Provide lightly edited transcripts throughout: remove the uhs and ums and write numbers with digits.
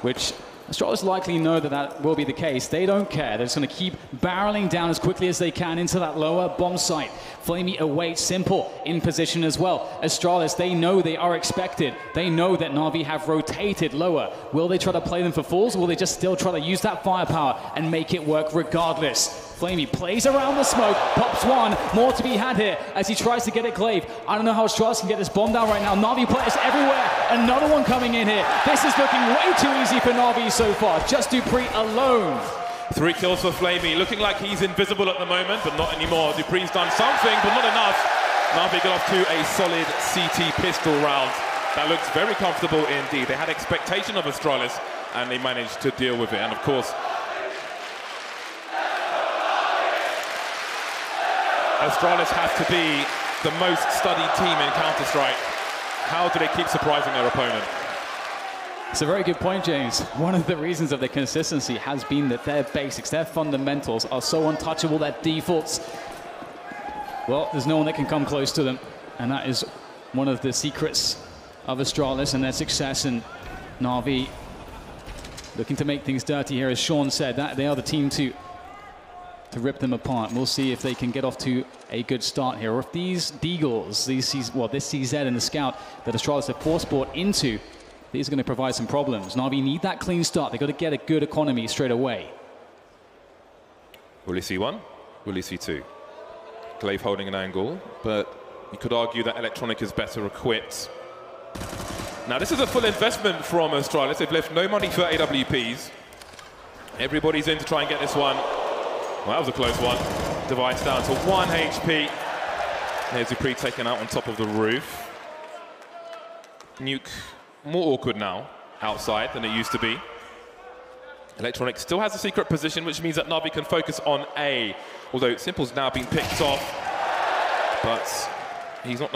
which Astralis likely know that that will be the case. They don't care. They're just going to keep barreling down as quickly as they can into that lower bomb site. Flamey awaits Simple in position as well. Astralis, they know they are expected. They know that Navi have rotated lower. Will they try to play them for fools, or will they just still try to use that firepower and make it work regardless? Flamey plays around the smoke, pops one, more to be had here as he tries to get it Glaive. I don't know how Astralis can get this bomb down right now. Navi players everywhere, another one coming in here. This is looking way too easy for Navi so far, just Dupree alone. 3 kills for Flamey, looking like he's invisible at the moment, but not anymore. Dupree's done something, but not enough. Navi got off to a solid CT pistol round. That looks very comfortable indeed. They had expectation of Astralis, and they managed to deal with it. And of course, Astralis has to be the most studied team in Counter-Strike. How do they keep surprising their opponent? It's a very good point, James. One of the reasons of their consistency has been that their basics, their fundamentals are so untouchable, their defaults. Well, there's no one that can come close to them. And that is one of the secrets of Astralis and their success. And Navi looking to make things dirty here, as Sean said, that they are the team to rip them apart. We'll see if they can get off to a good start here, or if these Deagles, this CZ and the Scout that Astralis have force bought into, these are going to provide some problems. Navi need that clean start. They've got to get a good economy straight away. Will he see one? Will he see two? Glaive holding an angle, but you could argue that Electronic is better equipped. Now, this is a full investment from Astralis. They've left no money for AWPs. Everybody's in to try and get this one. Well, that was a close one. Device down to 1 HP. There's Dupree taken out on top of the roof. Nuke more awkward now outside than it used to be. Electronic still has a secret position, which means that Navi can focus on A. Although Simple's now been picked off, but he's not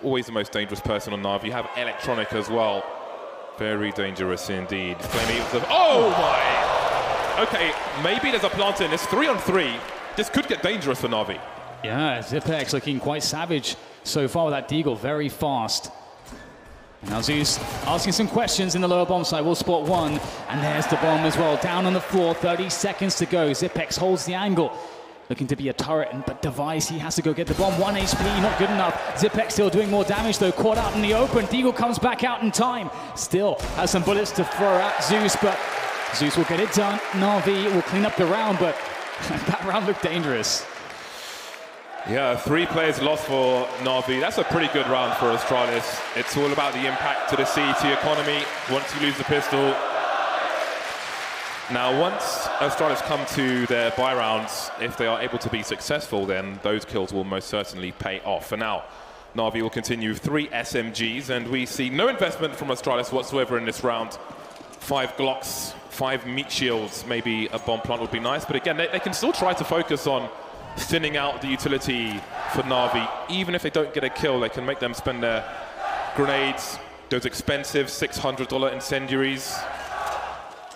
always the most dangerous person on Navi. You have Electronic as well. Very dangerous indeed. Oh my! Okay, maybe there's a plant in this. 3-on-3. This could get dangerous for Navi. Yeah, Zipex looking quite savage so far with that Deagle, very fast. Now Zeus asking some questions in the lower bomb side. We'll spot one, and there's the bomb as well. Down on the floor, 30 seconds to go. Zipex holds the angle, looking to be a turret, but Device, he has to go get the bomb. 1 HP, not good enough. Zipex still doing more damage though, caught out in the open. Deagle comes back out in time. Still has some bullets to throw at Zeus, but Zeus will get it done. Navi will clean up the round, but that round looked dangerous. Yeah, 3 players lost for Navi. That's a pretty good round for Astralis. It's all about the impact to the CET economy once you lose the pistol. Now, once Astralis come to their buy rounds, if they are able to be successful, then those kills will most certainly pay off. For now, Navi will continue with 3 SMGs, and we see no investment from Astralis whatsoever in this round. 5 Glocks, 5 meat shields, maybe a bomb plant would be nice, but again, they can still try to focus on thinning out the utility for Navi. Even if they don't get a kill, they can make them spend their grenades, those expensive $600 incendiaries.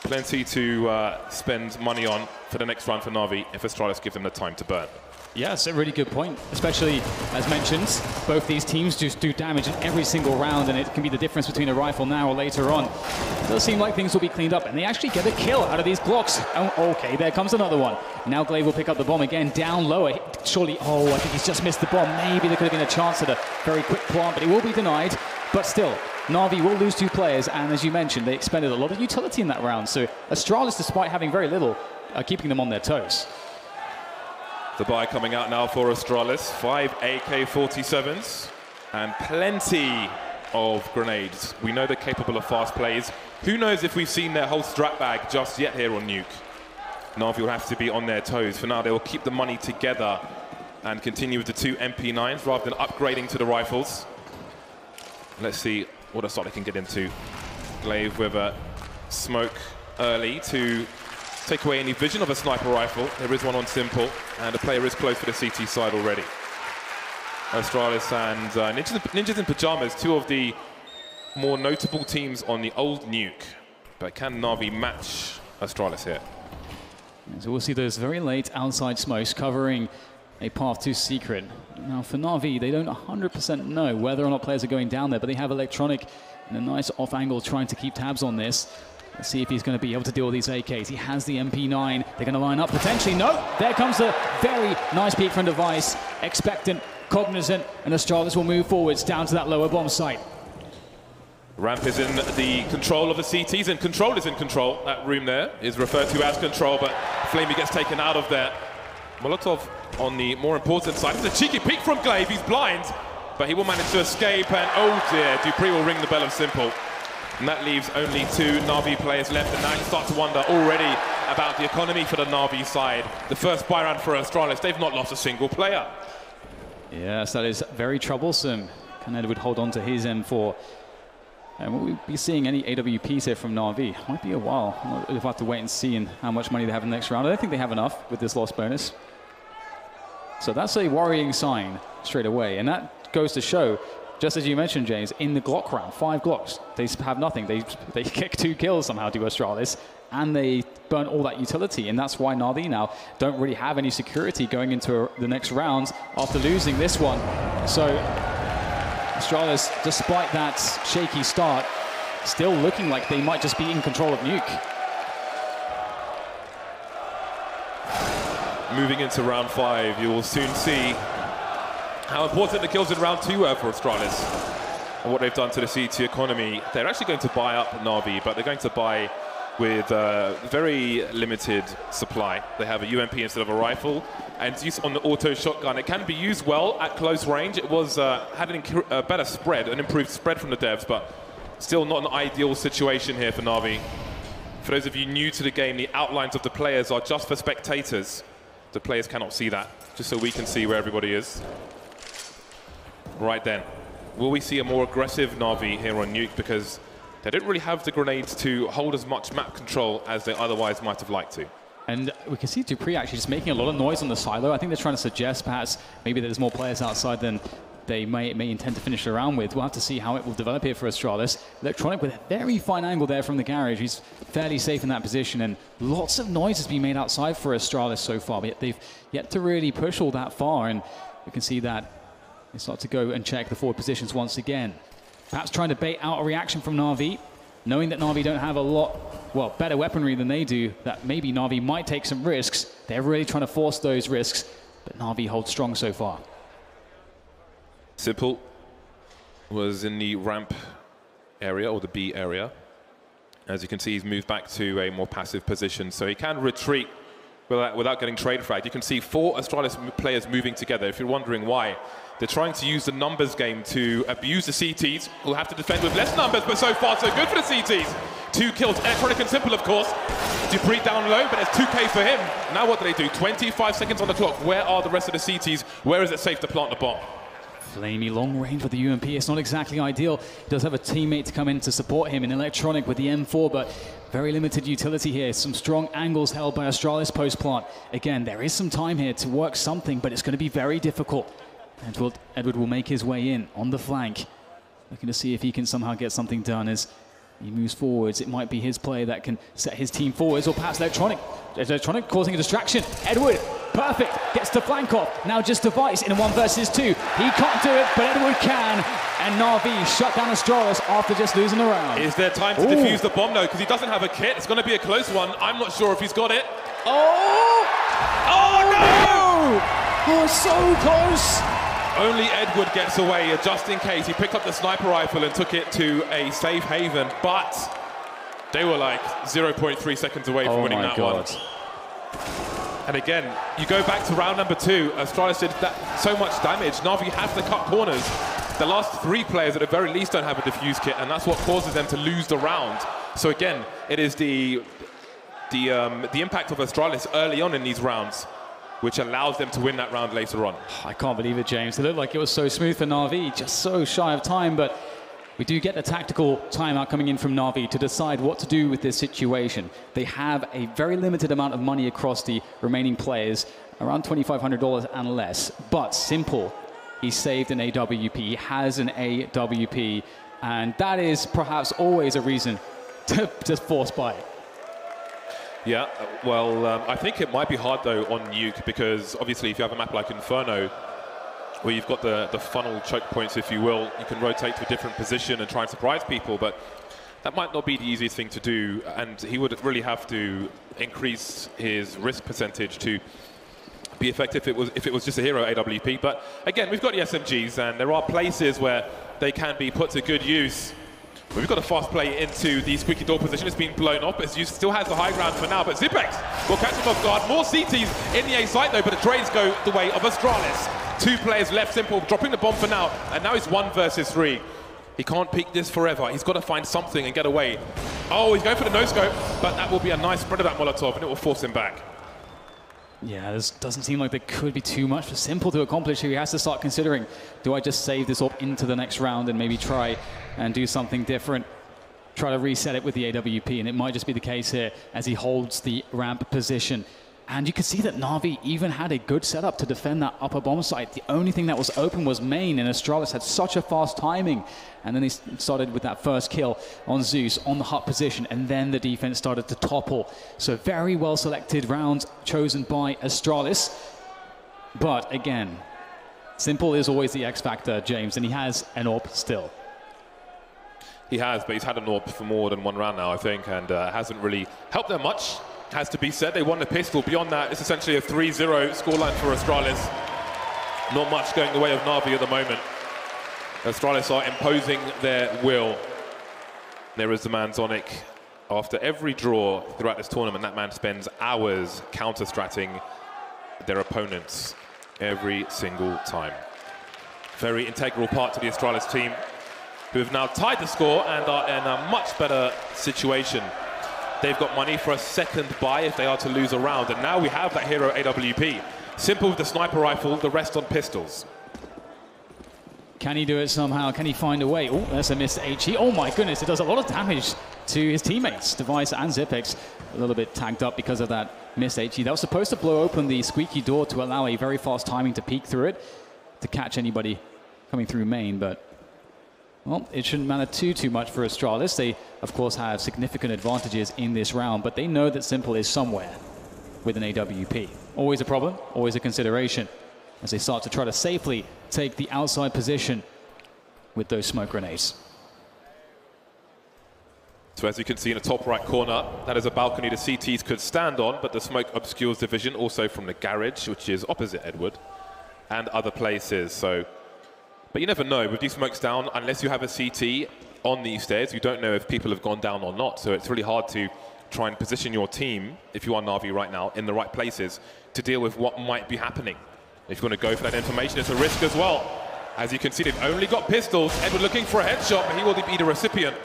Plenty to spend money on for the next round for Navi if Astralis give them the time to burn. Yeah, it's a really good point, especially, as mentioned, both these teams just do damage in every single round, and it can be the difference between a rifle now or later on. It does seem like things will be cleaned up, and they actually get a kill out of these Glocks. Oh, okay, there comes another one. Now Glaive will pick up the bomb again, down lower. Surely, oh, I think he's just missed the bomb. Maybe there could have been a chance at a very quick plant, but it will be denied. But still, Navi will lose 2 players, and as you mentioned, they expended a lot of utility in that round. So Astralis, despite having very little, are keeping them on their toes. The buy coming out now for Astralis. 5 AK-47s and plenty of grenades. We know they're capable of fast plays. Who knows if we've seen their whole strap bag just yet here on Nuke. Navi will have to be on their toes. For now, they will keep the money together and continue with the 2 MP9s rather than upgrading to the rifles. Let's see what Astralis can get into. Glaive with a smoke early to take away any vision of a sniper rifle. There is one on Simple, and the player is close to the CT side already. Astralis and Ninjas in Pyjamas, 2 of the more notable teams on the old Nuke. But can Navi match Astralis here? So we'll see those very late outside smokes covering a path to secret. Now for Navi, they don't 100% know whether or not players are going down there, but they have Electronic in a nice off angle trying to keep tabs on this. Let's see if he's going to be able to deal with these AKs. He has the MP9. They're going to line up potentially. No, there comes a very nice peek from Device. Expectant, cognizant, and Astralis will move forwards down to that lower bomb site. Ramp is in the control of the CTs, and Control is in control. That room there is referred to as Control, but Flamey gets taken out of there. Molotov on the more important side. It's a cheeky peek from Glaive. He's blind, but he will manage to escape, and oh dear, Dupree will ring the bell of Simple. And that leaves only 2 Navi players left, and now you start to wonder already about the economy for the Navi side. The first buy round for Astralis, they've not lost a single player. Yes, that is very troublesome. Can Edward hold on to his M4? And will we be seeing any AWPs here from Navi? Might be a while. We'll have to wait and see and how much money they have in the next round. I don't think they have enough with this loss bonus. So that's a worrying sign straight away. And that goes to show, just as you mentioned, James, in the Glock round, 5 Glocks, they have nothing. They kick 2 kills somehow to Astralis, and they burn all that utility. And that's why Navi now don't really have any security going into the next rounds after losing this one. So Astralis, despite that shaky start, still looking like they might just be in control of Nuke. Moving into round 5, you will soon see how important the kills in round 2 were for Astralis and what they've done to the CT economy. They're actually going to buy up Navi, but they're going to buy with very limited supply. They have a UMP instead of a rifle, and it's used on the auto shotgun. It can be used well at close range. It was had a better spread, an improved spread from the devs, but still not an ideal situation here for Navi. For those of you new to the game, the outlines of the players are just for spectators. The players cannot see that, just so we can see where everybody is. Right then, will we see a more aggressive Navi here on Nuke, because they don't really have the grenades to hold as much map control as they otherwise might have liked to. And we can see Dupree actually just making a lot of noise on the silo. I think they're trying to suggest perhaps maybe there's more players outside than they may intend to finish the round with. We'll have to see how it will develop here for Astralis. Electronic with a very fine angle there from the garage. He's fairly safe in that position, and lots of noise has been made outside for Astralis so far, but they've yet to really push all that far, and we can see that they start to go and check the forward positions once again. Perhaps trying to bait out a reaction from Navi, knowing that Navi don't have a lot, well, better weaponry than they do, that maybe Navi might take some risks. They're really trying to force those risks, but Navi holds strong so far. Simple was in the ramp area, or the B area. As you can see, he's moved back to a more passive position, so he can retreat without getting trade fragged. You can see 4 Astralis players moving together. If you're wondering why, they're trying to use the numbers game to abuse the CTs, who'll have to defend with less numbers, but so far so good for the CTs. 2 kills, Electronic and Simple, of course. Dupree down low, but it's 2K for him. Now what do they do? 25 seconds on the clock. Where are the rest of the CTs? Where is it safe to plant the bomb? Flamey long range with the UMP. It's not exactly ideal. He does have a teammate to come in to support him in Electronic with the M4, but very limited utility here. Some strong angles held by Astralis post plant. Again, there is some time here to work something, but it's going to be very difficult. Edward will make his way in on the flank, looking to see if he can somehow get something done as he moves forwards. It might be his play that can set his team forwards, or perhaps Electronic causing a distraction. Edward, perfect, gets to flank off. Now just Device in a 1 versus 2. He can't do it, but Edward can. And Navi shut down Astralis after just losing the round. Is there time to defuse the bomb, though? Because he doesn't have a kit. It's going to be a close one. I'm not sure if he's got it. Oh! Oh, no! Oh, so close! Only Edward gets away, just in case. He picked up the sniper rifle and took it to a safe haven, but they were like 0.3 seconds away from winning that one. And again, you go back to round number 2, Astralis did so much damage. Navi has to cut corners. The last 3 players at the very least don't have a defuse kit, and that's what causes them to lose the round. So again, it is the impact of Astralis early on in these rounds which allows them to win that round later on. I can't believe it, James. It looked like it was so smooth for Navi, just so shy of time, but we do get the tactical timeout coming in from Navi to decide what to do with this situation. They have a very limited amount of money across the remaining players, around $2,500 and less, but Simple, he saved an AWP, he has an AWP, and that is perhaps always a reason to just force buy. Yeah, well, I think it might be hard, though, on Nuke, because obviously if you have a map like Inferno, where you've got the funnel choke points, if you will, you can rotate to a different position and try and surprise people, but that might not be the easiest thing to do, and he would really have to increase his risk percentage to be effective if it was just a hero AWP. But again, we've got the SMGs, and there are places where they can be put to good use. We've got a fast play into the squeaky door position. It's been blown off, but Zeus still has the high ground for now. But Zipex will catch him off guard. More CTs in the A site though, but the trades go the way of Astralis. 2 players left, Simple dropping the bomb for now, and now it's 1 versus 3. He can't peek this forever. He's got to find something and get away. Oh, he's going for the no-scope, but that will be a nice spread of that Molotov, and it will force him back. Yeah, this doesn't seem like there could be too much for Simple to accomplish here. He has to start considering, do I just save this up into the next round and maybe try and do something different? Try to reset it with the AWP, and it might just be the case here as he holds the ramp position. And you can see that Navi even had a good setup to defend that upper bomb site. The only thing that was open was main, and Astralis had such a fast timing. And then he started with that first kill on Zeus on the hut position, and then the defense started to topple. So very well selected rounds chosen by Astralis. But again, Simple is always the X factor, James, and he has an AWP still. He has, but he's had an AWP for more than 1 round now, I think, and hasn't really helped them much. Has to be said, they won the pistol. Beyond that, it's essentially a 3-0 scoreline for Astralis. Not much going the way of Navi at the moment. Astralis are imposing their will. There is the man Zonic. After every draw throughout this tournament, that man spends hours counter-stratting their opponents every single time. Very integral part to the Astralis team, who have now tied the score and are in a much better situation. They've got money for a second buy if they are to lose a round, and now we have that hero AWP. Simple with the sniper rifle, the rest on pistols. Can he do it somehow? Can he find a way? Oh, that's a missed HE. Oh my goodness, it does a lot of damage to his teammates. Device and Zipex a little bit tagged up because of that missed HE. That was supposed to blow open the squeaky door to allow a very fast timing to peek through it, to catch anybody coming through main, but well, it shouldn't matter too much for Astralis. They, of course, have significant advantages in this round, but they know that Simple is somewhere with an AWP. Always a problem, always a consideration, as they start to try to safely take the outside position with those smoke grenades. So as you can see in the top right corner, that is a balcony the CTs could stand on, but the smoke obscures the vision also from the garage, which is opposite Edward, and other places. So, but you never know with these smokes down, unless you have a CT on these stairs, you don't know if people have gone down or not. So it's really hard to try and position your team, if you are Navi right now, in the right places to deal with what might be happening. If you want to go for that information, it's a risk as well. As you can see, they've only got pistols. Edward looking for a headshot, but he will be the recipient.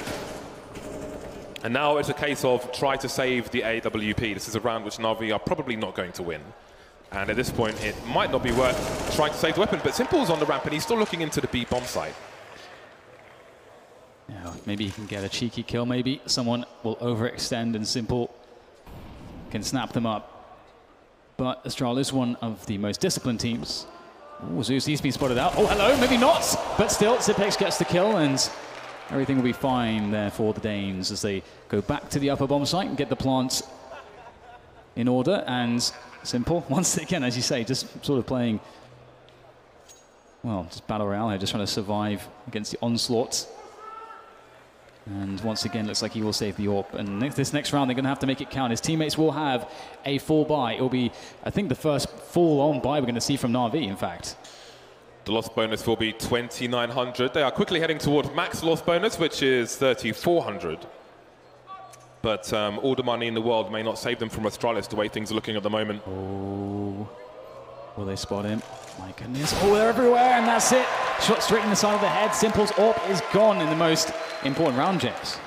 And now it's a case of try to save the AWP. This is a round which Navi are probably not going to win. And at this point, it might not be worth trying to save the weapon, but Simple's on the ramp and he's still looking into the B bomb site. Yeah, maybe he can get a cheeky kill, maybe someone will overextend and Simple can snap them up. But Astralis, one of the most disciplined teams. Oh, Zeus, he's been spotted out. Oh, hello, maybe not. But still, Zipex gets the kill and everything will be fine there for the Danes as they go back to the upper bomb site and get the plants in order. And Simple, once again, as you say, just sort of playing, well, just battle royale here, just trying to survive against the onslaught. And once again, looks like he will save the AWP. And this next round, they're going to have to make it count. His teammates will have a full buy. It will be, I think, the first full-on buy we're going to see from Navi, in fact. The loss bonus will be 2,900. They are quickly heading towards max loss bonus, which is 3,400. But all the money in the world may not save them from Astralis the way things are looking at the moment. Oh, will they spot him? My goodness. Oh, they're everywhere, and that's it. Shot straight in the side of the head. Simple's AWP is gone in the most important round, James.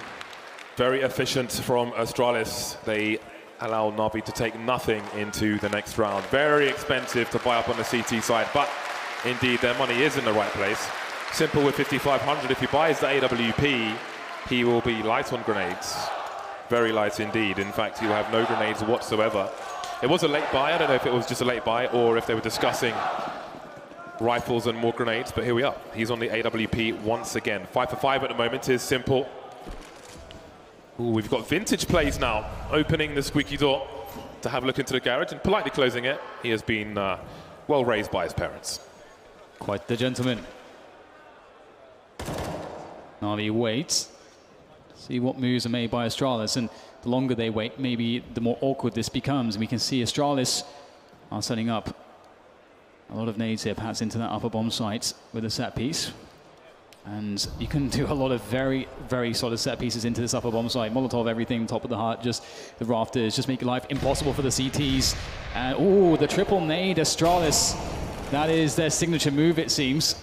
Very efficient from Astralis. They allow Navi to take nothing into the next round. Very expensive to buy up on the CT side, but indeed their money is in the right place. Simple with 5,500. If he buys the AWP, he will be light on grenades. Very light indeed. In fact, he will have no grenades whatsoever. It was a late buy. I don't know if it was just a late buy or if they were discussing rifles and more grenades, but here we are. He's on the AWP once again. 5 for 5 at the moment is Simple. Ooh, we've got vintage plays now, opening the squeaky door to have a look into the garage and politely closing it. He has been well raised by his parents. Quite the gentleman. Navi waits. See what moves are made by Astralis, and the longer they wait, maybe the more awkward this becomes. And we can see Astralis are setting up a lot of nades here, perhaps into that upper bomb site with a set piece. And you can do a lot of very, very solid set pieces into this upper bomb site. Molotov, everything, top of the heart, just the rafters, just make life impossible for the CTs. And, oh, the triple nade, Astralis. That is their signature move, it seems.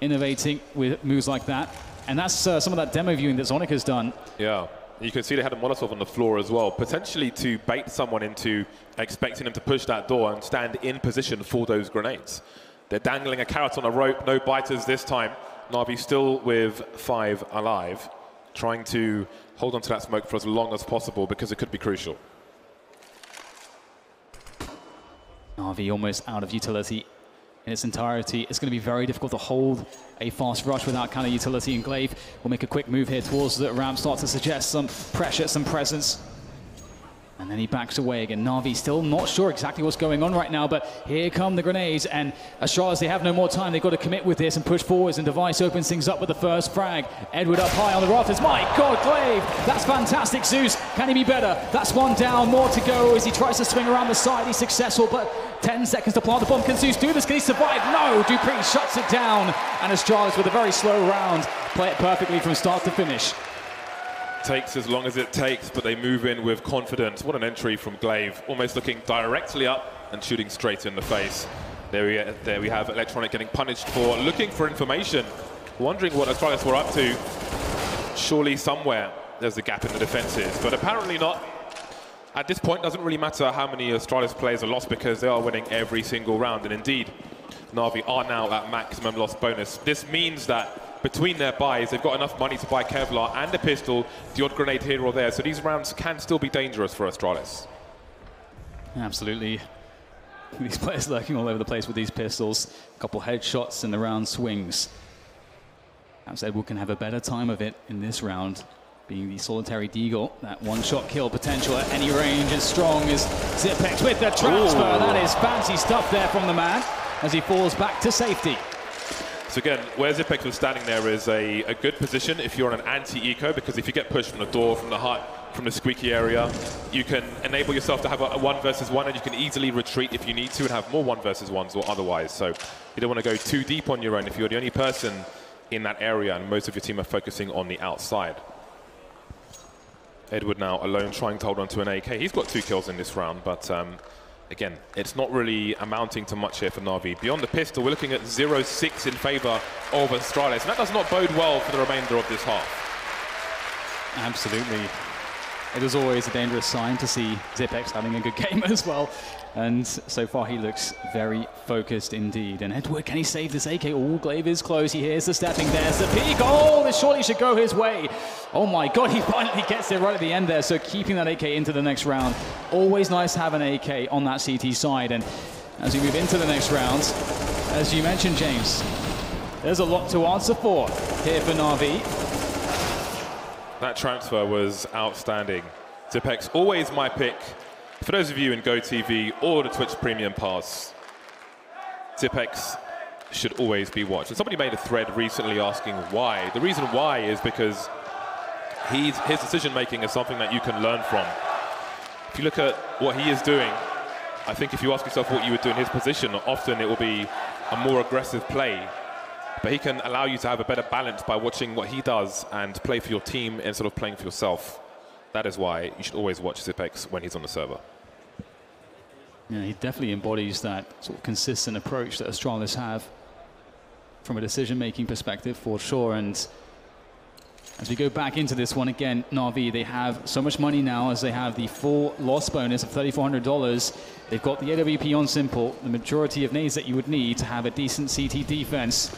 Innovating with moves like that. And that's some of that demo viewing that Zonic has done. Yeah, you can see they had a Molotov on the floor as well, potentially to bait someone into expecting them to push that door and stand in position for those grenades. They're dangling a carrot on a rope, no biters this time. Navi still with 5 alive, trying to hold on to that smoke for as long as possible because it could be crucial. Navi almost out of utility in its entirety. It's going to be very difficult to hold a fast rush without kind of utility, and Glaive will make a quick move here towards the ramp, start to suggest some pressure, some presence. And then he backs away again. Navi still not sure exactly what's going on right now, but here come the grenades, and Astralis, they have no more time. They've got to commit with this and push forwards, and Device opens things up with the first frag. Edward up high on the rafters. My God, Glaive, that's fantastic. Zeus, can he be better? That's one down, more to go as he tries to swing around the side. He's successful, but 10 seconds to plant the bomb. Can Zeus do this? Can he survive? No, Dupree shuts it down, and Astralis with a very slow round. Play it perfectly from start to finish. Takes as long as it takes, but they move in with confidence. What an entry from Glaive, almost looking directly up and shooting straight in the face. There we have Electronic getting punished for looking for information, wondering what Astralis were up to. Surely somewhere there's a gap in the defenses, but apparently not. At this point, doesn't really matter how many Astralis players are lost because they are winning every single round, and indeed, Navi are now at maximum loss bonus. This means that between their buys, they've got enough money to buy Kevlar and a pistol, the odd grenade here or there, so these rounds can still be dangerous for Astralis. Absolutely. These players lurking all over the place with these pistols. A couple headshots and the round swings. Perhaps Edward can have a better time of it in this round, being the solitary deagle. That one-shot kill potential at any range as strong as Zipex with the transfer. Ooh. That is fancy stuff there from the man as he falls back to safety. So again, where Zipex was standing there is a good position if you're on an anti-eco, because if you get pushed from the door, from the hut, from the squeaky area, you can enable yourself to have a 1 versus 1, and you can easily retreat if you need to and have more 1 versus 1s or otherwise. So you don't want to go too deep on your own if you're the only person in that area and most of your team are focusing on the outside. Edward now alone trying to hold on to an AK. He's got 2 kills in this round, but again, it's not really amounting to much here for Navi. Beyond the pistol, we're looking at 0-6 in favor of Astralis, and that does not bode well for the remainder of this half. Absolutely. It is always a dangerous sign to see Zipex having a good game as well. And so far he looks very focused indeed. And Edward, can he save this AK? Oh, Glaive is close. He hears the stepping. There's the peak. Oh, this surely should go his way. Oh my God, he finally gets it right at the end there. So keeping that AK into the next round. Always nice to have an AK on that CT side. And as we move into the next round, as you mentioned, James, there's a lot to answer for here for Navi. That transfer was outstanding. Zipex, always my pick. For those of you in GoTV or the Twitch Premium Pass, Zipex should always be watched. And somebody made a thread recently asking why. The reason why is because his decision-making is something that you can learn from. If you look at what he is doing, I think if you ask yourself what you would do in his position, often it will be a more aggressive play. But he can allow you to have a better balance by watching what he does and play for your team instead of playing for yourself. That is why you should always watch Zipex when he's on the server. Yeah, he definitely embodies that sort of consistent approach that Astralis have from a decision-making perspective, for sure. And as we go back into this one again, Navi, they have so much money now as they have the full loss bonus of $3,400. They've got the AWP on simple, the majority of nades that you would need to have a decent CT defense.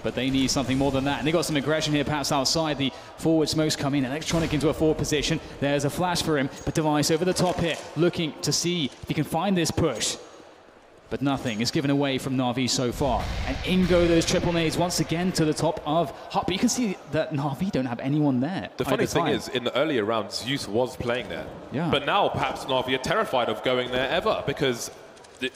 But they need something more than that. And they got some aggression here, perhaps outside. The forward smokes come in. Electronic into a forward position. There's a flash for him. But Device over the top here, looking to see if he can find this push. But nothing is given away from Navi so far. And in go those triple nades once again to the top of Hut. But you can see that Navi don't have anyone there. The funny thing is, in the earlier rounds, Zeus was playing there. Yeah. But now perhaps Navi are terrified of going there ever, because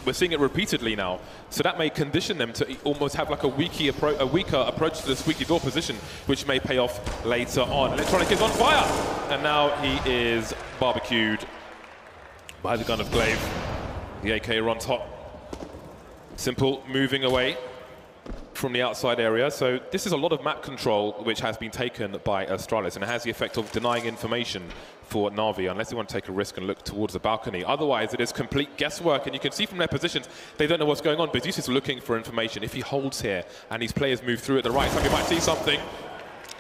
we're seeing it repeatedly now. So that may condition them to almost have like a weaker approach to the squeaky door position, which may pay off later on. Electronic is on fire, and now he is barbecued by the gun of Glaive. The AK are on top. Simple moving away from the outside area. So this is a lot of map control which has been taken by Astralis, and it has the effect of denying information for Navi unless they want to take a risk and look towards the balcony. Otherwise, it is complete guesswork, and you can see from their positions they don't know what's going on. Bezus is looking for information. If he holds here and these players move through at the right time, you might see something.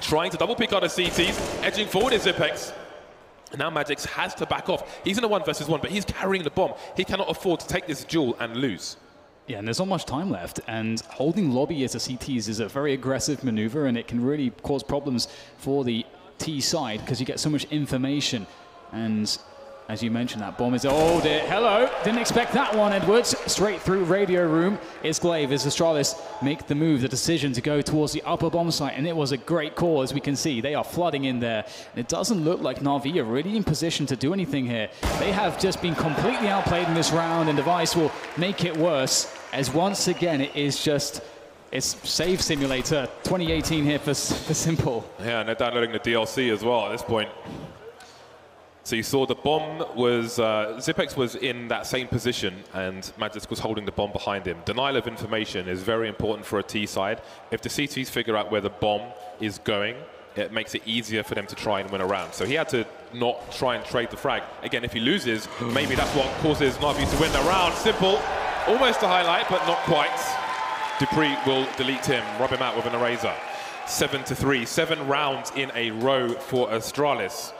Trying to double pick out of CTs, edging forward is Zipex. Now Magix has to back off. He's in a 1 versus 1, but he's carrying the bomb. He cannot afford to take this duel and lose. Yeah, and there's not much time left, and holding lobby as a CTs is a very aggressive maneuver, and it can really cause problems for the T side because you get so much information. And as you mentioned, that bomb is, oh dear, hello, didn't expect that one, Edwards. Straight through radio room. It's Glaive as Astralis make the move, the decision to go towards the upper bomb site, and it was a great call. As we can see, they are flooding in there, and it doesn't look like Navi are really in position to do anything here. They have just been completely outplayed in this round, and Device will make it worse, as once again it is just, it's Save Simulator 2018 here for Simple. Yeah, and they're downloading the DLC as well at this point. So you saw the bomb was, Zipex was in that same position, and Magix was holding the bomb behind him. Denial of information is very important for a T side. If the CTs figure out where the bomb is going, it makes it easier for them to try and win a round. So he had to not try and trade the frag. Again, if he loses, maybe that's what causes Navi to win the round. Simple, almost a highlight, but not quite. Dupree will delete him, rub him out with an eraser. 7-3, 7 rounds in a row for Astralis.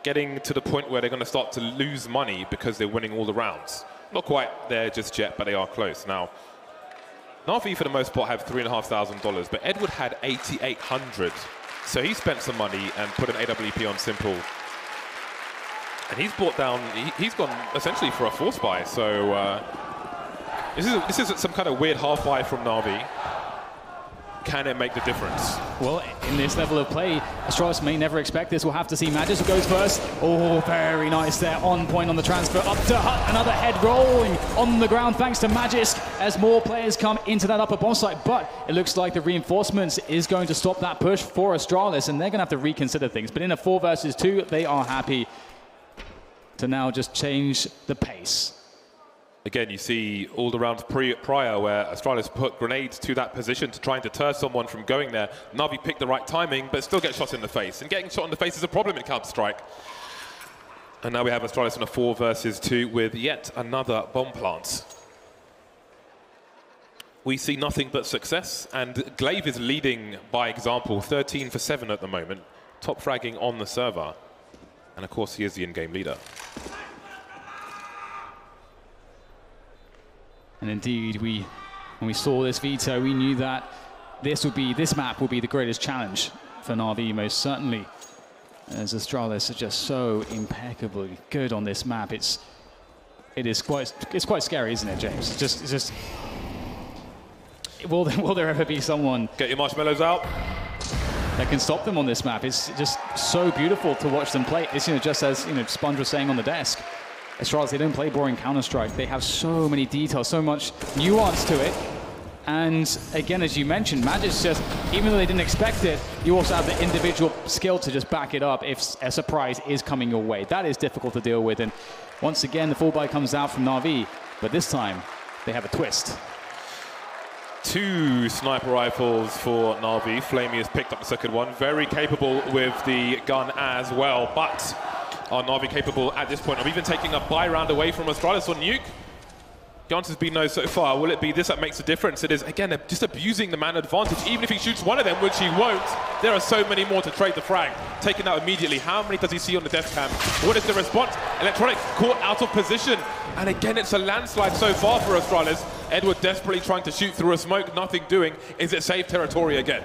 Getting to the point where they're going to start to lose money because they're winning all the rounds. Not quite there just yet, but they are close. Now, Navi for the most part have $3,500, but Edward had 8,800. So he spent some money and put an AWP on Simple. And he's brought down, he's gone essentially for a force buy. So this is some kind of weird half buy from Navi. Can it make the difference? Well, in this level of play, Astralis may never expect this. We'll have to see. Magix who goes first. Oh, very nice there. On point on the transfer. Up to Hut. Another head rolling on the ground thanks to Magix as more players come into that upper bomb site. But it looks like the reinforcements is going to stop that push for Astralis, and they're going to have to reconsider things. But in a 4 versus 2, they are happy to now just change the pace. Again, you see all the rounds prior where Astralis put grenades to that position to try and deter someone from going there. Navi picked the right timing, but still get shot in the face. And getting shot in the face is a problem in Counter-Strike. And now we have Astralis in a 4 versus 2 with yet another bomb plant. We see nothing but success, and Glaive is leading by example, 13 for 7 at the moment. Top fragging on the server. And of course, he is the in-game leader. And indeed, when we saw this veto, we knew that this map would be the greatest challenge for Navi, most certainly. As Astralis are just so impeccably good on this map, it's quite scary, isn't it, James? It's just will there ever be someone? Get your marshmallows out. That can stop them on this map? It's just so beautiful to watch them play. It's just as Sponge was saying on the desk. Astralis, they don't play boring Counter-Strike. They have so many details, so much nuance to it. And again, as you mentioned, Magix just, even though they didn't expect it, you also have the individual skill to just back it up if a surprise is coming your way. That is difficult to deal with. And once again, the full buy comes out from Navi, but this time they have a twist. 2 sniper rifles for Navi. Flamey has picked up the second one. Very capable with the gun as well, but are Navi capable at this point of even taking a buy round away from Astralis on Nuke? The answer's been no so far. Will it be this that makes a difference? It is, again, just abusing the man advantage. Even if he shoots one of them, which he won't, there are so many more to trade the frag. Taken out immediately. How many does he see on the death cam? What is the response? Electronic caught out of position. And again, it's a landslide so far for Astralis. Edward desperately trying to shoot through a smoke, nothing doing. Is it safe territory again?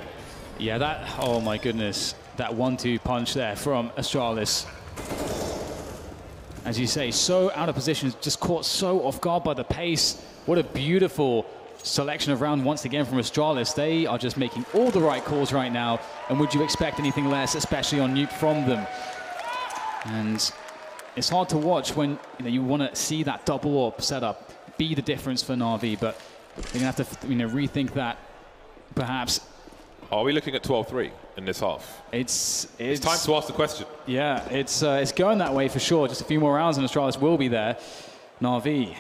Yeah, oh my goodness. That 1-2 punch there from Astralis. As you say, so out of position, just caught so off guard by the pace. What a beautiful selection of round once again from Astralis. They are just making all the right calls right now. And would you expect anything less, especially on Nuke from them? And it's hard to watch when you want to see that double AWP setup be the difference for Navi, but they're going to have to rethink that, perhaps. Are we looking at 12-3 in this half? It's time to ask the question. Yeah, it's going that way for sure. Just a few more rounds and Astralis will be there. Navi,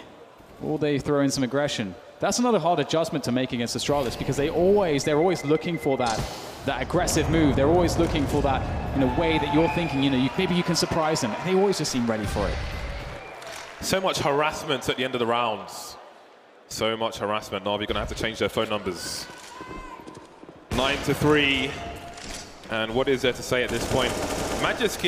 will they throw in some aggression? That's another hard adjustment to make against Astralis, because they're always looking for that aggressive move. They're always looking for that in a way that you're thinking, maybe you can surprise them. They always just seem ready for it. So much harassment at the end of the rounds. So much harassment. Navi going to have to change their phone numbers. 9-3. And what is there to say at this point? Magisk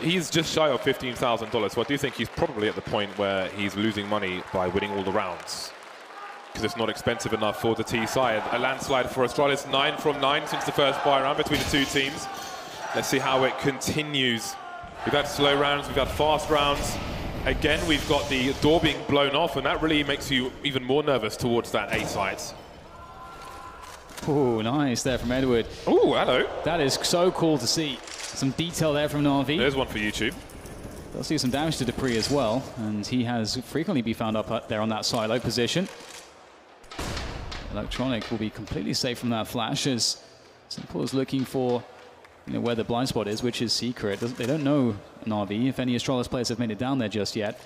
he's just shy of $15,000. So I do think he's probably at the point where he's losing money by winning all the rounds, because it's not expensive enough for the T side. A landslide for Astralis, 9 from 9 since the first buy round between the two teams. Let's see how it continues. We've had slow rounds, we've had fast rounds. Again, we've got the door being blown off, and that really makes you even more nervous towards that A site. Oh, nice there from Edward. Oh, hello. That is so cool to see. Some detail there from Navi. There's one for YouTube. They'll see some damage to Dupree as well, and he has frequently been found up there on that silo position. Electronic will be completely safe from that flash, as Simple is looking for where the blind spot is, which is secret. They don't know Navi, if any Astralis players have made it down there just yet.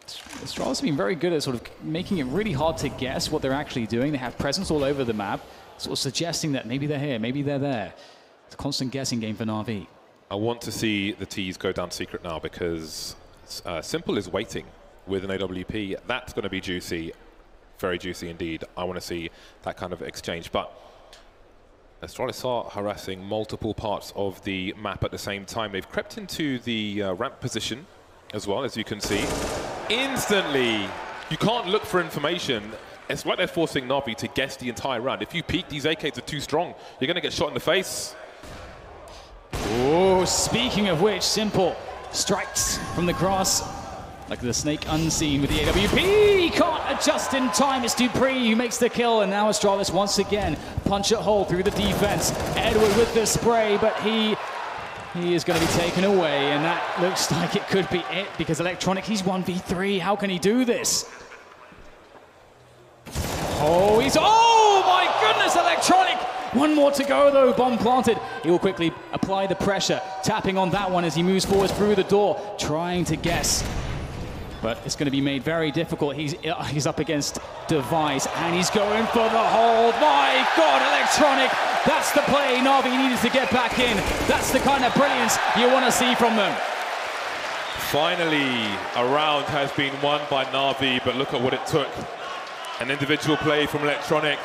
Astralis have been very good at sort of making it really hard to guess what they're actually doing. They have presence all over the map, sort of suggesting that maybe they're here, maybe they're there. It's a constant guessing game for Navi. I want to see the T's go down secret now, because Simple is waiting with an AWP. That's going to be juicy, very juicy indeed. I want to see that kind of exchange. But Astralis are harassing multiple parts of the map at the same time. They've crept into the ramp position as well, as you can see. Instantly, you can't look for information. It's like they're forcing Navi to guess the entire round. If you peek, these AKs are too strong. You're going to get shot in the face. Oh, speaking of which, Simple strikes from the grass like the snake unseen with the AWP. He can't adjust in time. It's Dupree who makes the kill, and now Astralis once again punch a hole through the defense. Edward with the spray, but he is going to be taken away, and that looks like it could be it, because Electronic, he's 1v3. How can he do this? Oh my goodness, Electronic! One more to go though, bomb planted. He will quickly apply the pressure, tapping on that one as he moves forward through the door, trying to guess. But it's going to be made very difficult. He's up against Device, and he's going for the hold. My God, Electronic! That's the play Navi needed to get back in. That's the kind of brilliance you want to see from them. Finally, a round has been won by Navi, but look at what it took. An individual play from Electronic,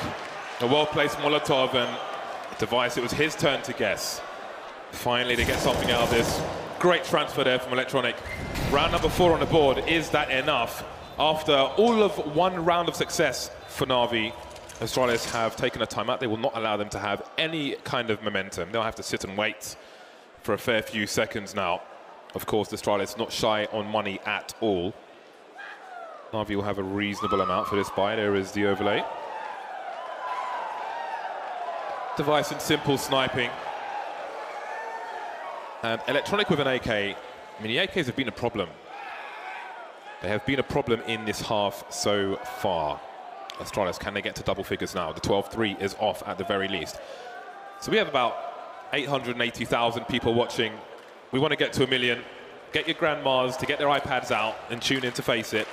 a well-placed Molotov, and Device, it was his turn to guess. Finally, they get something out of this. Great transfer there from Electronic. Round number 4 on the board. Is that enough? After all of one round of success for Navi, Astralis have taken a timeout. They will not allow them to have any kind of momentum. They'll have to sit and wait for a fair few seconds now. Of course, Astralis not shy on money at all. Navi will have a reasonable amount for this buy. There is the overlay. Device and Simple sniping. And Electronic with an AK. I mean, the AKs have been a problem. They have been a problem in this half so far. Astralis, can they get to double figures now? The 12-3 is off at the very least. So we have about 880,000 people watching. We want to get to 1 million. Get your grandmas to get their iPads out and tune in to FACEIT.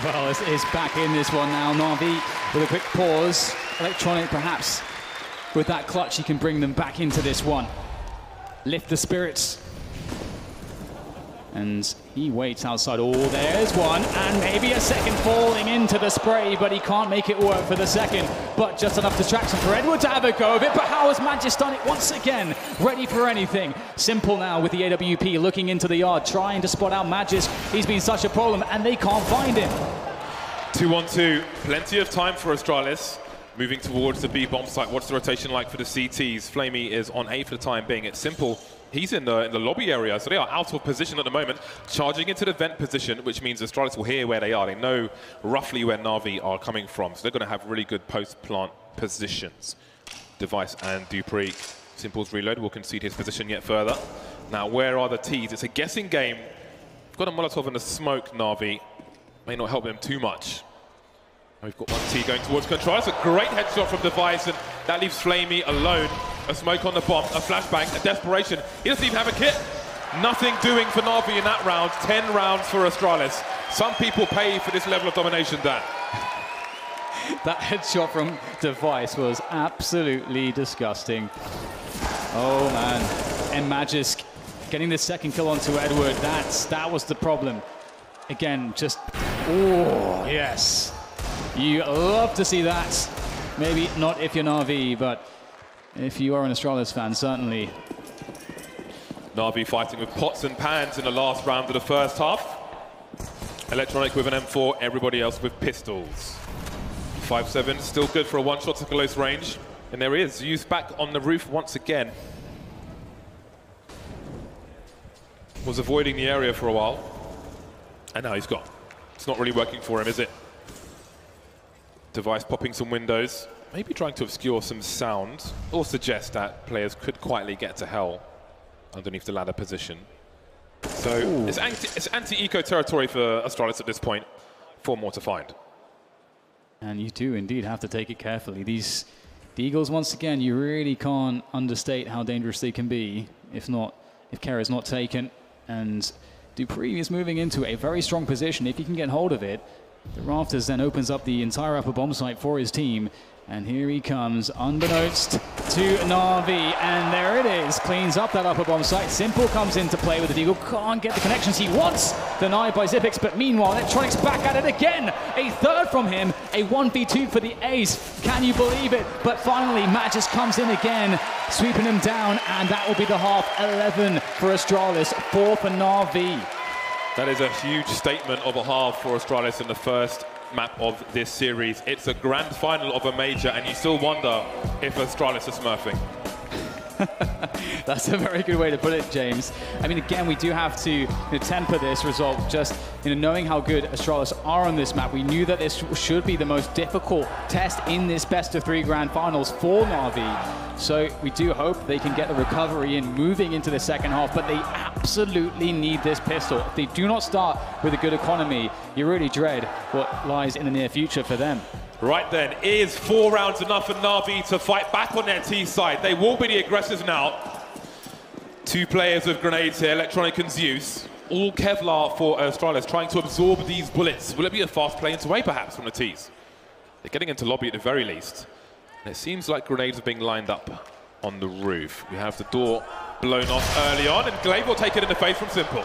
Well, it's back in this one now. Navi with a quick pause. Electronic perhaps with that clutch, he can bring them back into this one. Lift the spirits. And he waits outside. Oh, there's one, and maybe a second falling into the spray, but he can't make it work for the second. But just enough distraction for Edward to have a go of it. But how has Magisk done it once again? Ready for anything. Simple now with the AWP, looking into the yard, trying to spot out Magisk. He's been such a problem, and they can't find him. 2-on-2, plenty of time for Astralis. Moving towards the B bomb site. What's the rotation like for the CTs? Flamey is on A for the time being. It's Simple. He's in the lobby area, so they are out of position at the moment. Charging into the vent position, which means Astralis will hear where they are. They know roughly where Navi are coming from, so they're going to have really good post-plant positions. Device and Dupree. Simple's reload will concede his position yet further. Now, where are the T's? It's a guessing game. Of got a Molotov and a smoke, Navi. May not help them too much. We've got one T going towards Control. That's a great headshot from Device, and that leaves Flamey alone. A smoke on the bomb, a flashbang, a desperation. He doesn't even have a kit. Nothing doing for Navi in that round. 10 rounds for Astralis. Some people pay for this level of domination, Dan. That headshot from Device was absolutely disgusting. Oh man, and Magisk getting the second kill onto Edward. That was the problem. Again, just, oh yes. You love to see that. Maybe not if you're Navi, but if you are an Astralis fan, certainly. Navi fighting with pots and pans in the last round of the first half. Electronic with an M4, everybody else with pistols. 5-7, still good for a one-shot to close range. And there he is, Youth back on the roof once again. Was avoiding the area for a while. And now he's gone. It's not really working for him, is it? Device popping some windows. Maybe trying to obscure some sound. Or suggest that players could quietly get to hell underneath the ladder position. So it's anti-eco territory for Astralis at this point. 4 more to find. And you do indeed have to take it carefully. The Eagles, once again, you really can't understate how dangerous they can be if care is not taken. And Dupree is moving into a very strong position. If he can get hold of it, the Rafters then opens up the entire upper bomb site for his team. And here he comes, unbeknownst to Navi, and there it is, cleans up that upper bomb site. Simple comes into play with the Deagle, can't get the connections he wants, denied by Xyp9x, but meanwhile, Electronics back at it again. A third from him, a 1v2 for the ace. Can you believe it? But finally, Magis comes in again, sweeping him down, and that will be the half. 11 for Astralis, 4 for Navi. That is a huge statement of a half for Astralis in the first map of this series. It's a grand final of a major, and you still wonder if Astralis is smurfing. That's a very good way to put it, James. I mean, again, we do have to temper this result. Just knowing how good Astralis are on this map, we knew that this should be the most difficult test in this best-of-3 grand finals for Navi. So we do hope they can get the recovery in moving into the second half, but they absolutely need this pistol. If they do not start with a good economy, you really dread what lies in the near future for them. Right then, is 4 rounds enough for Navi to fight back on their T side? They will be the aggressors now. 2 players with grenades here, Electronic and Zeus. All Kevlar for Astralis, trying to absorb these bullets. Will it be a fast play into A, perhaps, from the Ts? They're getting into lobby at the very least. And it seems like grenades are being lined up on the roof. We have the door blown off early on, and Glaive will take it in the face from Simple.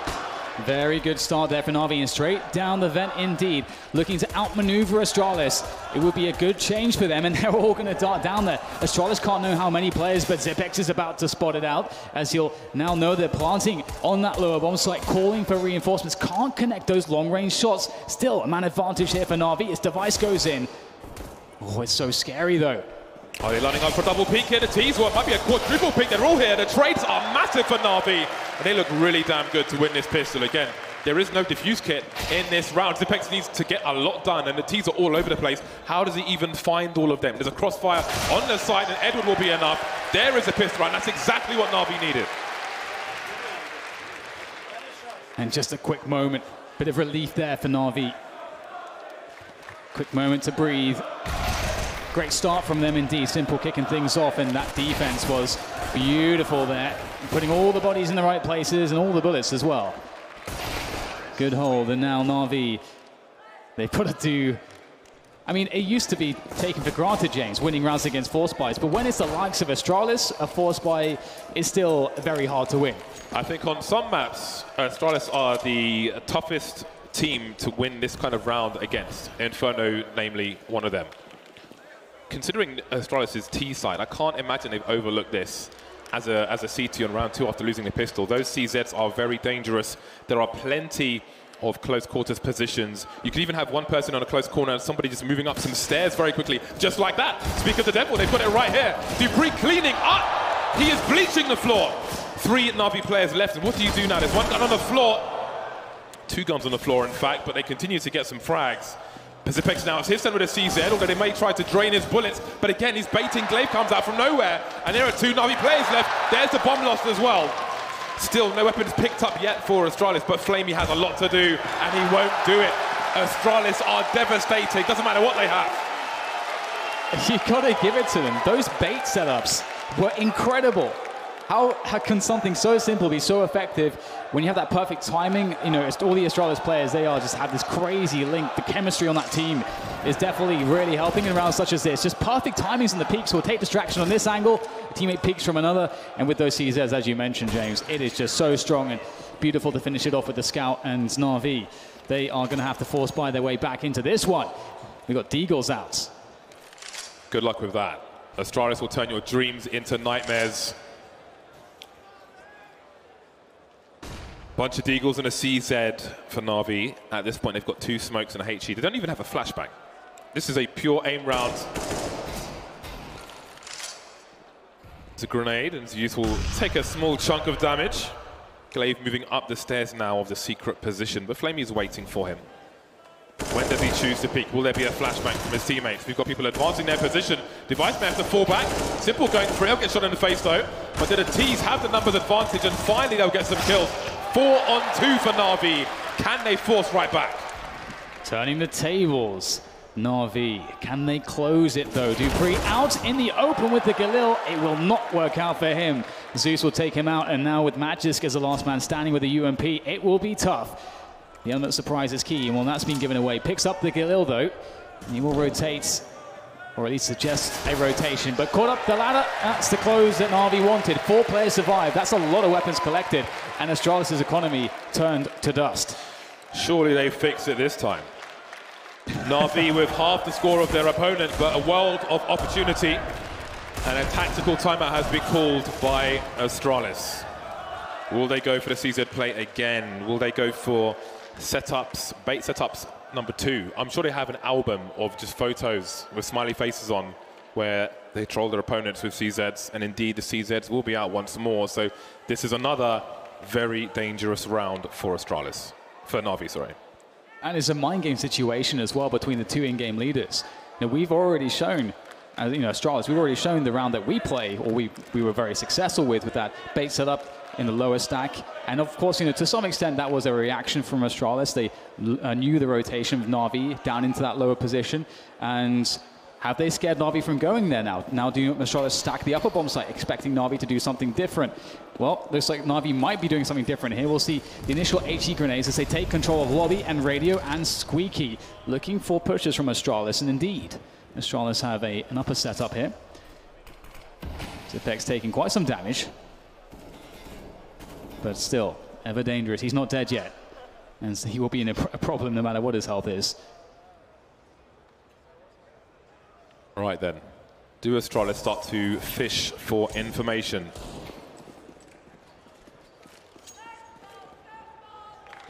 Very good start there for Navi, and straight down the vent indeed. Looking to outmaneuver Astralis. It would be a good change for them, and they're all going to dart down there. Astralis can't know how many players, but Xyp9x is about to spot it out, as he'll now know they're planting on that lower bomb site, calling for reinforcements. Can't connect those long-range shots. Still a man advantage here for Navi as Device goes in. Oh, it's so scary, though. Are they lining up for a double peek here? The T's, well, it might be a quadruple peek. They're all here. The trades are massive for Navi, and they look really damn good to win this pistol. Again, there is no diffuse kit in this round. Xyp9x needs to get a lot done, and the T's are all over the place. How does he even find all of them? There's a crossfire on the side, and Edward will be enough. There is a pistol round. That's exactly what Navi needed. And just a quick moment, bit of relief there for Navi. Quick moment to breathe. Great start from them indeed. Simple kicking things off, and that defense was beautiful there. Putting all the bodies in the right places and all the bullets as well. Good hold, and now Navi, they've got to do... I mean, it used to be taken for granted, James, winning rounds against Force Spies, but when it's the likes of Astralis, a Force Spy is still very hard to win. I think on some maps, Astralis are the toughest team to win this kind of round against. Inferno, namely, one of them. Considering Astralis' T side, I can't imagine they've overlooked this as a CT on round 2 after losing the pistol. Those CZs are very dangerous. There are plenty of close quarters positions. You could even have one person on a close corner and somebody just moving up some stairs very quickly, just like that. Speak of the devil, they've got it right here. Dupree cleaning up. He is bleaching the floor. 3 Navi players left, and what do you do now? There's 1 gun on the floor. 2 guns on the floor, in fact, but they continue to get some frags. Xyp9x now, it's his turn with a CZ, although they may try to drain his bullets, but again, he's baiting. Glaive comes out from nowhere, and there are 2 Navi players left. There's the bomb lost as well. Still, no weapons picked up yet for Astralis, but Flamey has a lot to do, and he won't do it. Astralis are devastating. Doesn't matter what they have. You gotta give it to them. Those bait setups were incredible. How can something so simple be so effective when you have that perfect timing? You know, all the Astralis players, they are just have this crazy link. The chemistry on that team is definitely really helping in rounds such as this. Just perfect timings on the peaks will take distraction on this angle. Teammate peaks from another. And with those CZs, as you mentioned, James, it is just so strong and beautiful to finish it off with the Scout and Navi. They are going to have to force buy their way back into this one. We've got Deagles out. Good luck with that. Astralis will turn your dreams into nightmares. Bunch of Deagles and a CZ for Navi. At this point, they've got 2 smokes and a HE. They don't even have a flashbang. This is a pure aim round. It's a grenade, and Zeus will take a small chunk of damage. Glaive moving up the stairs now of the secret position, but Flamey is waiting for him. When does he choose to peek? Will there be a flashbang from his teammates? We've got people advancing their position. Device may have to fall back. Simple going for it. He'll get shot in the face though. But the T's have the numbers advantage, and finally they'll get some kills. 4 on 2 for Navi. Can they force right back? Turning the tables. Navi, can they close it though? Dupree out in the open with the Galil. It will not work out for him. Zeus will take him out, and now with Magisk as the last man standing with the UMP, it will be tough. The element of surprise is key, and well, that's been given away. Picks up the Galil though. He will rotate, or at least suggest a rotation, but caught up the ladder. That's the close that Navi wanted. 4 players survived. That's a lot of weapons collected, and Astralis' economy turned to dust. Surely they fix it this time. Navi with half the score of their opponent, but a world of opportunity, and a tactical timeout has been called by Astralis. Will they go for the CZ play again? Will they go for setups, bait setups number 2? I'm sure they have an album of just photos with smiley faces on where they troll their opponents with CZs, and indeed the CZs will be out once more. So this is another very dangerous round for Astralis, for Navi, sorry. And it's a mind game situation as well between the 2 in-game leaders. Now, we've already shown, Astralis, we've already shown the round that we play, or we were very successful with that bait setup in the lower stack. And of course, to some extent, that was a reaction from Astralis. They knew the rotation of Navi down into that lower position. And have they scared Navi from going there now? Now do Astralis stack the upper bomb site, expecting Navi to do something different? Well, looks like Navi might be doing something different here. We'll see the initial HE grenades as they take control of lobby and radio and squeaky, looking for pushes from Astralis. And indeed, Astralis have an upper setup here. Zipex taking quite some damage, but still ever dangerous. He's not dead yet, and so he will be in a problem no matter what his health is. All right then, do Astralis start to fish for information?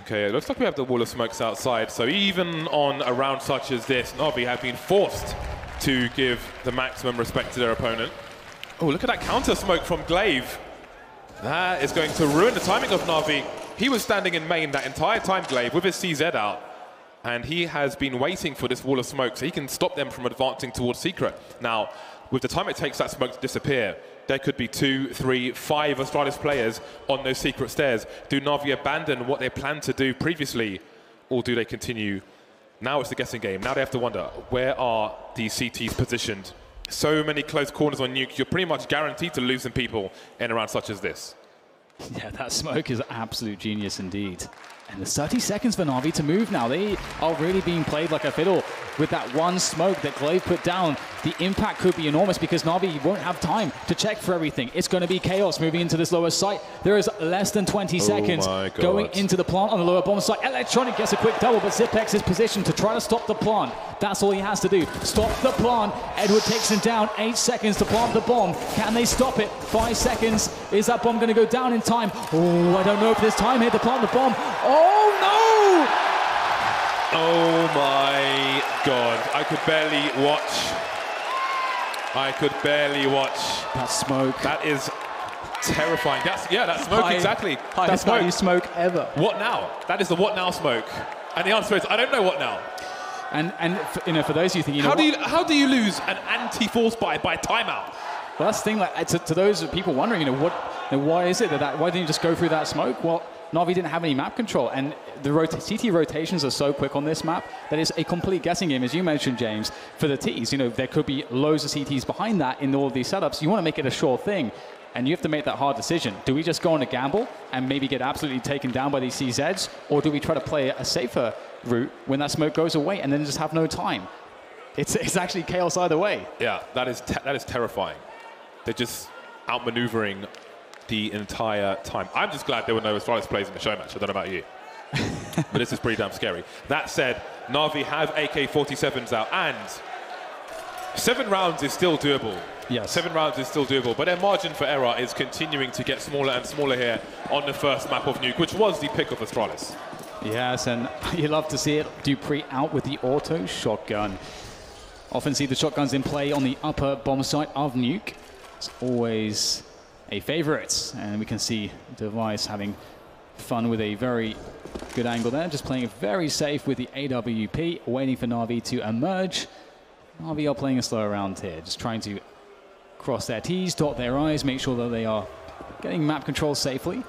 Okay, it looks like we have the wall of smokes outside, so even on a round such as this, Navi have been forced to give the maximum respect to their opponent. Oh, look at that counter smoke from Glaive. That is going to ruin the timing of Navi. He was standing in main that entire time, Glaive, with his CZ out. And he has been waiting for this wall of smoke so he can stop them from advancing towards secret. Now, with the time it takes that smoke to disappear, there could be 2, 3, 5 Astralis players on those secret stairs. Do Navi abandon what they planned to do previously, or do they continue? Now it's the guessing game. Now they have to wonder, where are these CTs positioned? So many close corners on Nuke, you're pretty much guaranteed to lose some people in a round such as this. Yeah, that smoke is absolute genius indeed. And there's 30 seconds for Navi to move now. They are really being played like a fiddle with that one smoke that Glaive put down. The impact could be enormous because Navi won't have time to check for everything. It's going to be chaos moving into this lower site. There is less than 20 seconds going into the plant on the lower bomb site. Electronic gets a quick double, but Zipex is positioned to try to stop the plant. That's all he has to do. Stop the plant. Edward takes him down. 8 seconds to plant the bomb. Can they stop it? 5 seconds. Is that bomb going to go down in time? Oh, I don't know if there's time here to plant the bomb. Oh, no! Oh, my God. I could barely watch. I could barely watch. That smoke. That is terrifying. That smoke, exactly. Highest value smoke ever. What now? That is the what now smoke. And the answer is, I don't know what now. And for those of you thinking, how do you lose an anti-force buy by timeout? Well, that's the thing. Like, to those people wondering, And why is it why didn't you just go through that smoke? Well, Navi didn't have any map control, and the CT rotations are so quick on this map that it's a complete guessing game, as you mentioned, James, for the Ts. You know, there could be loads of CTs behind that in all of these setups. You want to make it a sure thing, and you have to make that hard decision. Do we just go on a gamble and maybe get absolutely taken down by these CZs, or do we try to play a safer route when that smoke goes away and then just have no time? It's actually chaos either way. Yeah, that is terrifying. They're just outmaneuvering the entire time. I'm just glad there were no Astralis plays in the show match. I don't know about you. But this is pretty damn scary. That said, Navi have AK-47s out, and 7 rounds is still doable. Yes. 7 rounds is still doable, but their margin for error is continuing to get smaller and smaller here on the first map of Nuke, which was the pick of Astralis. Yes, and you love to see it. dupreeh out with the auto shotgun. Often see the shotguns in play on the upper bomb site of Nuke. It's always a favorite, and we can see Device having fun with a very good angle there, just playing it very safe with the AWP, waiting for Navi to emerge. Navi are playing a slow round here, just trying to cross their T's, dot their I's, make sure that they are getting map control safely.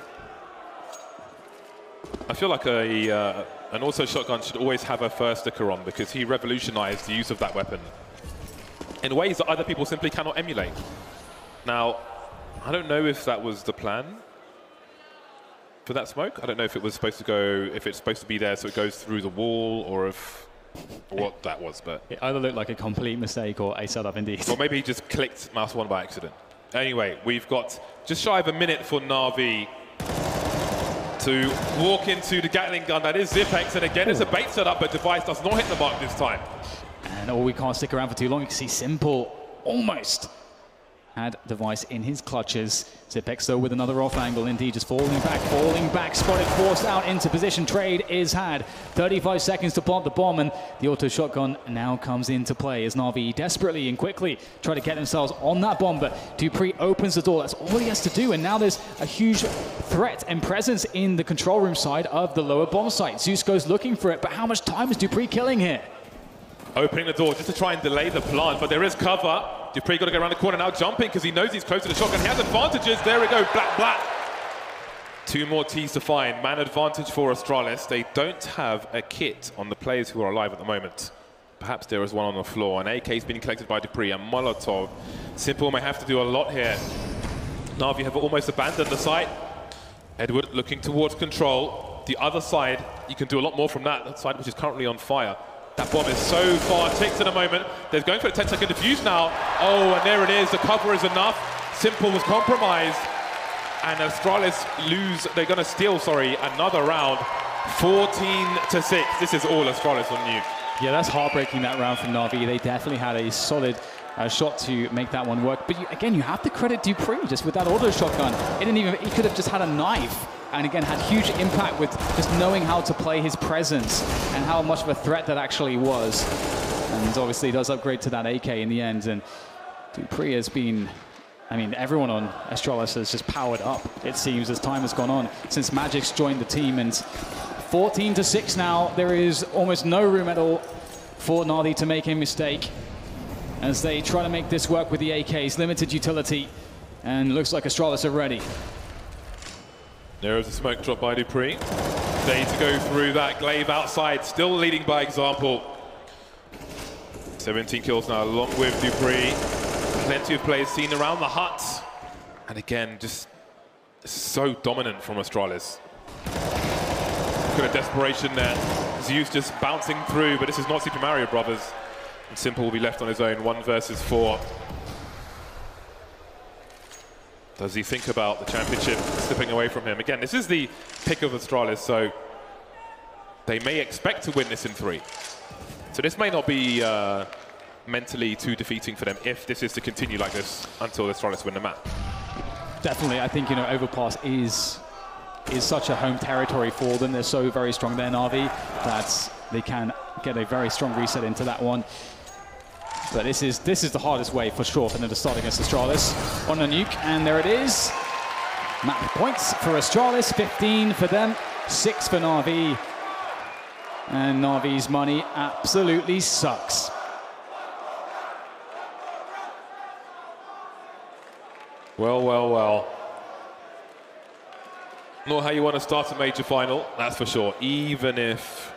I feel like an auto shotgun should always have a first sticker on, because he revolutionized the use of that weapon in ways that other people simply cannot emulate. Now, I don't know if that was the plan for that smoke. I don't know if it was supposed to go, if it's supposed to be there so it goes through the wall, or what that was, but it either looked like a complete mistake or a setup indeed. Or maybe he just clicked mouse 1 by accident. Anyway, we've got just shy of a minute for Navi to walk into the Gatling gun. That is Zipex, and again it's a bait setup, but Device does not hit the mark this time. And we can't stick around for too long. You can see Simple almost had Device in his clutches. Zipex though with another off angle, indeed, just falling back, spotted, forced out into position. Trade is had. 35 seconds to plant the bomb, and the auto shotgun now comes into play as Navi desperately and quickly try to get themselves on that bomb, but dupreeh opens the door. That's all he has to do, and now there's a huge threat and presence in the control room side of the lower bomb site. Zeus goes looking for it, but how much time is dupreeh killing here? Opening the door just to try and delay the plant, but there is cover. dupreeh got to go around the corner now, jumping because he knows he's close to the shotgun. He has advantages. There we go, black. 2 more T's to find. Man advantage for Astralis. They don't have a kit on the players who are alive at the moment. Perhaps there is one on the floor. An AK is being collected by dupreeh, a Molotov. Simple may have to do a lot here. Navi have almost abandoned the site. Edward looking towards control. The other side, you can do a lot more from that side, which is currently on fire. That bomb is so far ticked at the moment. They're going for a 10-second defuse now. Oh, and there it is. The cover is enough. Simple was compromised. And Astralis they're going to steal, another round. 14-6. This is all Astralis on Nuke. Yeah, that's heartbreaking, that round from Navi. They definitely had a solid shot to make that one work. But again, you have to credit dupreeh just with that auto shotgun. He could have just had a knife, and again had huge impact with just knowing how to play his presence and how much of a threat that actually was. And obviously does upgrade to that AK in the end. And dupreeh has been, everyone on Astralis has just powered up, it seems, as time has gone on since Magic's joined the team. And 14-6 now. There is almost no room at all for Navi to make a mistake as they try to make this work with the AK's limited utility. And looks like Astralis are ready. There is a smoke drop by dupreeh. They to go through that glaive outside, still leading by example. 17 kills now, along with dupreeh. Plenty of players seen around the hut. And again, just so dominant from Astralis. Look at the desperation there. Zeus just bouncing through, but this is not Super Mario Brothers. And Simple will be left on his own, 1 versus 4. Does he think about the championship slipping away from him? Again, this is the pick of Astralis, so they may expect to win this in 3. So this may not be mentally too defeating for them if this is to continue like this until Astralis win the map. Definitely, I think, Overpass is such a home territory for them. They're so very strong there, Navi, that they can get a very strong reset into that one. But this is the hardest way for sure for them to start against Astralis on a Nuke, and there it is. Map points for Astralis, 15 for them, 6 for Navi. And Navi's money absolutely sucks. Well. Not how you want to start a major final, that's for sure. Even if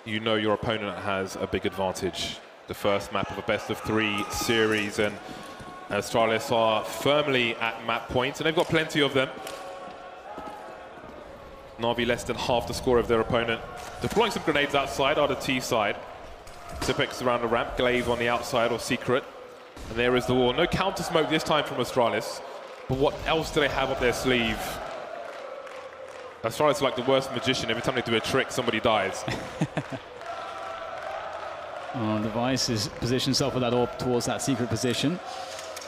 you know your opponent has a big advantage. The first map of a best-of-3 series, and Astralis are firmly at map points, and they've got plenty of them. Navi less than half the score of their opponent. Deploying some grenades outside are the T side. Tipex around the ramp, Glaive on the outside, or Secret. And there is the wall. No counter smoke this time from Astralis. But what else do they have up their sleeve? Astralis is like the worst magician. Every time they do a trick, somebody dies. Device is positioned himself with that orb towards that secret position.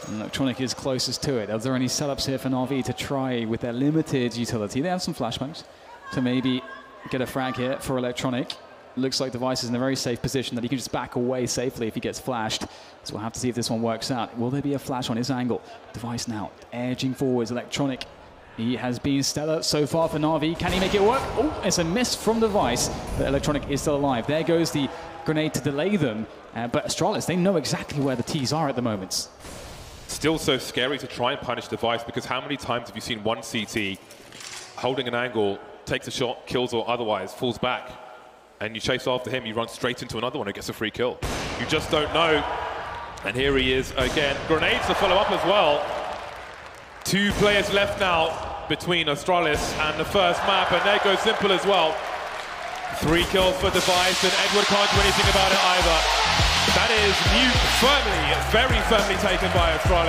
And Electronic is closest to it. Are there any setups here for Navi to try with their limited utility? They have some flashbangs to maybe get a frag here for Electronic. Looks like Device is in a very safe position that he can just back away safely if he gets flashed. So we'll have to see if this one works out. Will there be a flash on his angle? Device now edging forwards. Electronic, he has been stellar so far for Navi. Can he make it work? Oh, it's a miss from Device, but Electronic is still alive. There goes the grenade to delay them. But Astralis, they know exactly where the T's are at the moment. Still so scary to try and punish Device, because how many times have you seen one CT holding an angle, takes a shot, kills or otherwise, falls back, and you chase after him, you run straight into another one who gets a free kill. You just don't know. And here he is again. Grenades to follow up as well. 2 players left now between Astralis and the first map, and there goes Simple as well. 3 kills for Device, and Edward can't do anything about it either. That is Nuke firmly, very firmly taken by Astralis.